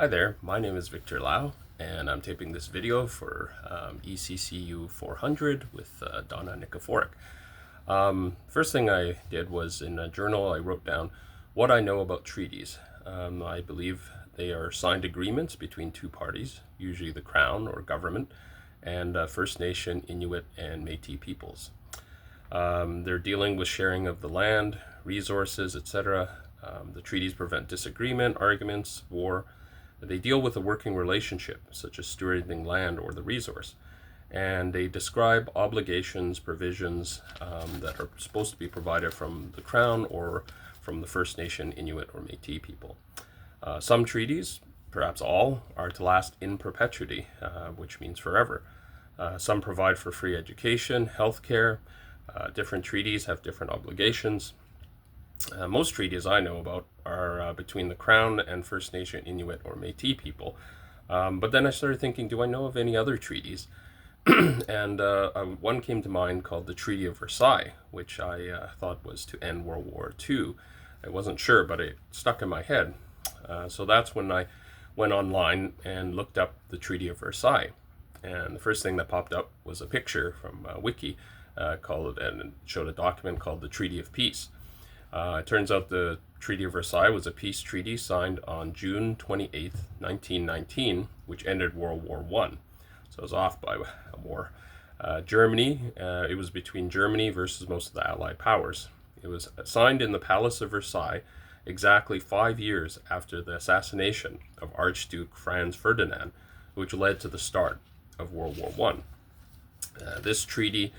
Hi there, my name is Victor Lau, and I'm taping this video for ECCU 400 with Donna Nikiforuk. First thing I did was in a journal I wrote down what I know about treaties. I believe they are signed agreements between two parties, usually the Crown or government, and First Nation, Inuit, and Métis peoples. They're dealing with sharing of the land, resources, etc. The treaties prevent disagreement, arguments, war. They deal with a working relationship, such as stewarding land or the resource. And they describe obligations, provisions that are supposed to be provided from the Crown or from the First Nation, Inuit, or Métis people. Some treaties, perhaps all, are to last in perpetuity, which means forever. Some provide for free education, health care. Different treaties have different obligations. Most treaties I know about are between the Crown and First Nation, Inuit, or Métis people. But then I started thinking, do I know of any other treaties? And one came to mind called the Treaty of Versailles, which I thought was to end World War II. I wasn't sure, but it stuck in my head. So that's when I went online and looked up the Treaty of Versailles. And the first thing that popped up was a picture from Wiki and it showed a document called the Treaty of Peace. It turns out the Treaty of Versailles was a peace treaty signed on June 28, 1919, which ended World War I. So it was off by a war. Germany, it was between Germany versus most of the Allied powers. It was signed in the Palace of Versailles exactly 5 years after the assassination of Archduke Franz Ferdinand, which led to the start of World War I. This treaty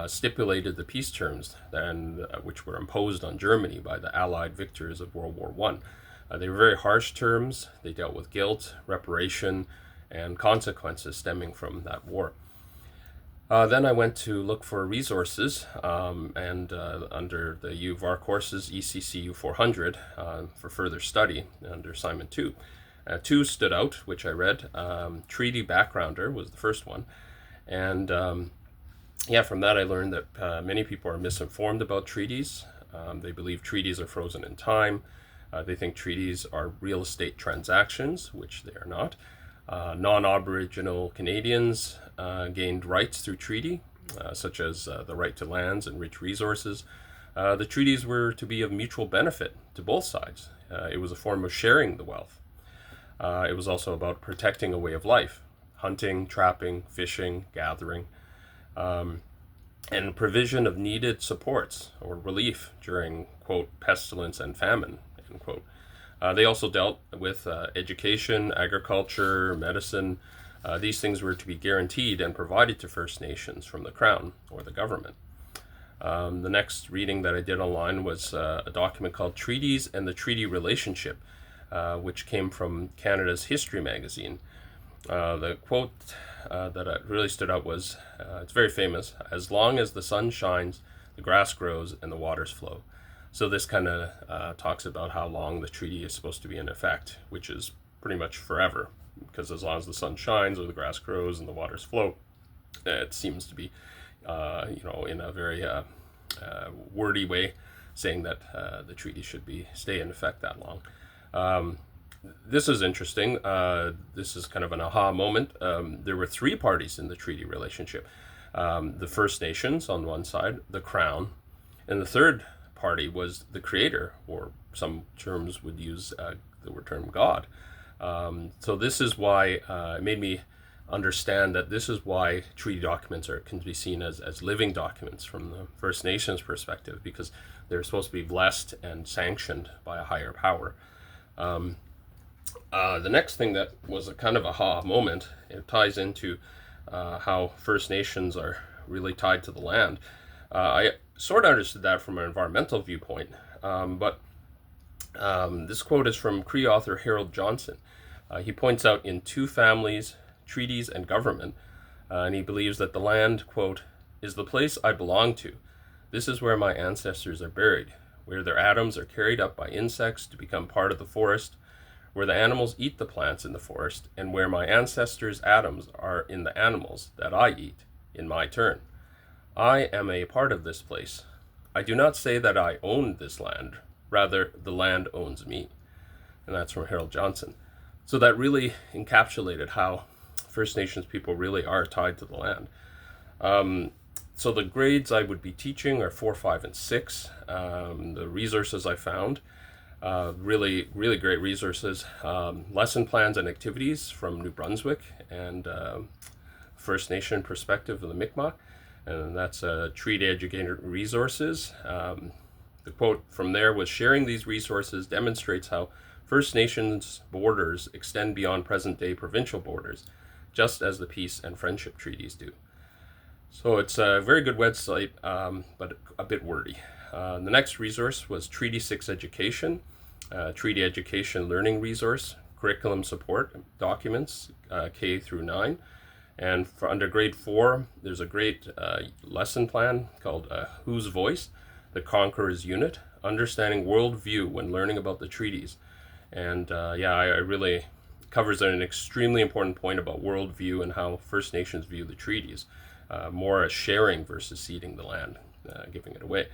stipulated the peace terms which were imposed on Germany by the Allied victors of World War I. They were very harsh terms. They dealt with guilt, reparation, and consequences stemming from that war. Then I went to look for resources, and under the U of R courses, ECCU 400, for further study under Simon 2. Two stood out, which I read. Treaty Backgrounder was the first one. And from that I learned that many people are misinformed about treaties. They believe treaties are frozen in time. They think treaties are real estate transactions, which they are not. Non-Aboriginal Canadians gained rights through treaty, such as the right to lands and rich resources. The treaties were to be of mutual benefit to both sides. It was a form of sharing the wealth. It was also about protecting a way of life, hunting, trapping, fishing, gathering, and provision of needed supports or relief during, quote, pestilence and famine, end quote. They also dealt with education, agriculture, medicine. These things were to be guaranteed and provided to First Nations from the Crown or the government. The next reading that I did online was a document called Treaties and the Treaty Relationship, which came from Canada's History magazine. The quote that really stood out was, it's very famous, "As long as the sun shines, the grass grows, and the waters flow." So this kind of talks about how long the treaty is supposed to be in effect, which is pretty much forever, because as long as the sun shines or the grass grows and the waters flow, it seems to be, in a very wordy way, saying that the treaty should stay in effect that long. This is interesting. This is kind of an aha moment. There were three parties in the treaty relationship. The First Nations on one side, the Crown, and the third party was the Creator, or some terms would use the term God. So this is why it made me understand that this is why treaty documents can be seen as living documents from the First Nations perspective, because they're supposed to be blessed and sanctioned by a higher power. The next thing that was a kind of aha moment, it ties into how First Nations are really tied to the land. I sort of understood that from an environmental viewpoint, but this quote is from Cree author Harold Johnson. He points out in Two Families, Treaties and Government, and he believes that the land, quote, "is the place I belong to. This is where my ancestors are buried, where their atoms are carried up by insects to become part of the forest, where the animals eat the plants in the forest, and where my ancestors' atoms are in the animals that I eat in my turn. I am a part of this place. I do not say that I own this land, rather the land owns me." And that's from Harold Johnson. So that really encapsulated how First Nations people really are tied to the land. So the grades I would be teaching are 4, 5, and 6. The resources I found, really, really great resources. Lesson plans and activities from New Brunswick and First Nation perspective of the Mi'kmaq. And that's Treaty Educator Resources. The quote from there was, "Sharing these resources demonstrates how First Nations borders extend beyond present-day provincial borders, just as the peace and friendship treaties do." So it's a very good website, but a bit wordy. The next resource was Treaty 6 Education, Treaty Education Learning Resource, Curriculum Support Documents, K through 9. And for under grade 4, there's a great lesson plan called Whose Voice? The Conqueror's Unit, Understanding Worldview when Learning About the Treaties. And I really covers an extremely important point about worldview and how First Nations view the treaties, more as sharing versus ceding the land, giving it away.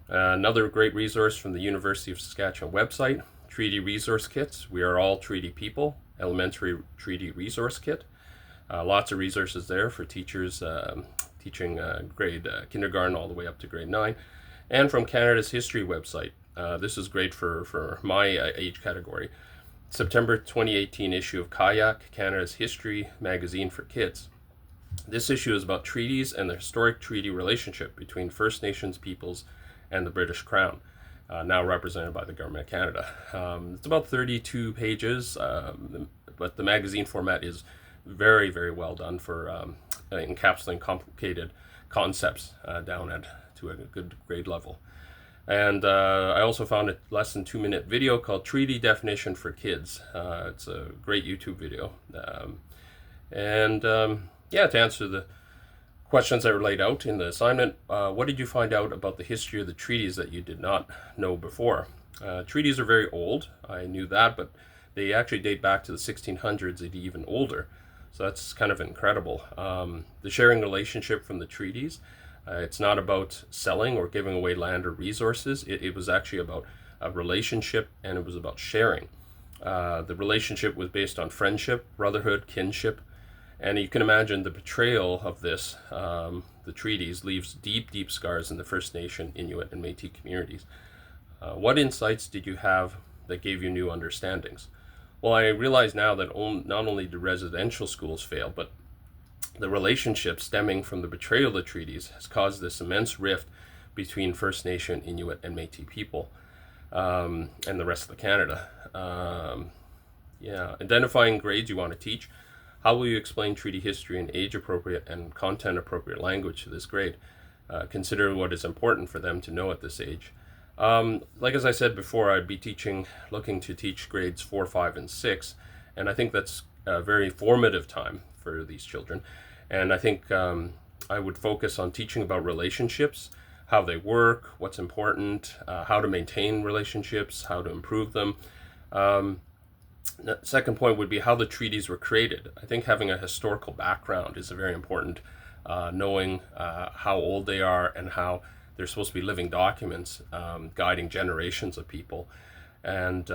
Another great resource from the University of Saskatchewan website, Treaty Resource Kits. We Are All Treaty People, Elementary Treaty Resource Kit. Lots of resources there for teachers teaching grade kindergarten all the way up to grade 9. And from Canada's History website. This is great for my age category. September 2018 issue of Kayak, Canada's History magazine for kids. This issue is about treaties and the historic treaty relationship between First Nations peoples and the British Crown, now represented by the Government of Canada. It's about 32 pages, but the magazine format is very, very well done for encapsulating complicated concepts down to a good grade level. And I also found a less than 2-minute video called Treaty Definition for Kids. It's a great YouTube video. To answer the questions that were laid out in the assignment, what did you find out about the history of the treaties that you did not know before? Treaties are very old, I knew that, but they actually date back to the 1600s and even older. So that's kind of incredible. The sharing relationship from the treaties, it's not about selling or giving away land or resources. It was actually about a relationship, and it was about sharing. The relationship was based on friendship, brotherhood, kinship, and you can imagine the betrayal of this, the treaties, leaves deep, deep scars in the First Nation, Inuit, and Métis communities. What insights did you have that gave you new understandings? Well, I realize now that not only do residential schools fail, but the relationship stemming from the betrayal of the treaties has caused this immense rift between First Nation, Inuit, and Métis people and the rest of Canada. Identifying grades you want to teach. How will you explain treaty history in age-appropriate and content-appropriate language to this grade? Consider what is important for them to know at this age. As I said before, I'd be looking to teach grades 4, 5, and 6, and I think that's a very formative time for these children. And I think I would focus on teaching about relationships, how they work, what's important, how to maintain relationships, how to improve them. The second point would be how the treaties were created. I think having a historical background is very important, knowing how old they are and how they're supposed to be living documents guiding generations of people. And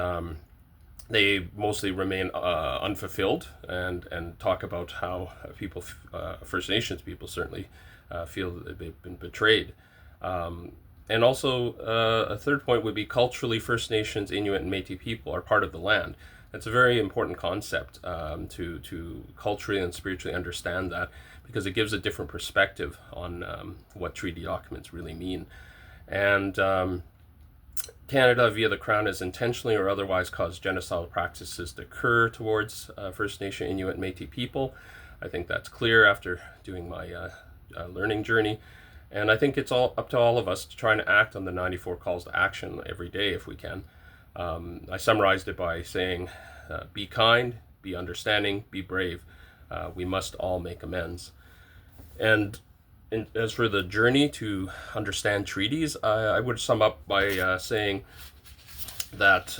they mostly remain unfulfilled and talk about how people, First Nations people certainly feel that they've been betrayed. And also a third point would be culturally First Nations, Inuit, and Métis people are part of the land. That's a very important concept to culturally and spiritually understand that, because it gives a different perspective on what treaty documents really mean. And Canada, via the Crown, has intentionally or otherwise caused genocidal practices to occur towards First Nation, Inuit, and Métis people. I think that's clear after doing my learning journey. And I think it's all up to all of us to try and act on the 94 calls to action every day if we can. I summarized it by saying, be kind, be understanding, be brave. We must all make amends. And as for the journey to understand treaties, I would sum up by saying that,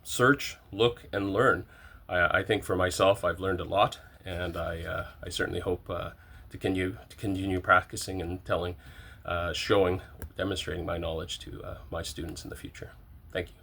search, look, and learn. I think for myself, I've learned a lot, and I certainly hope to continue practicing and telling, showing, demonstrating my knowledge to my students in the future. Thank you.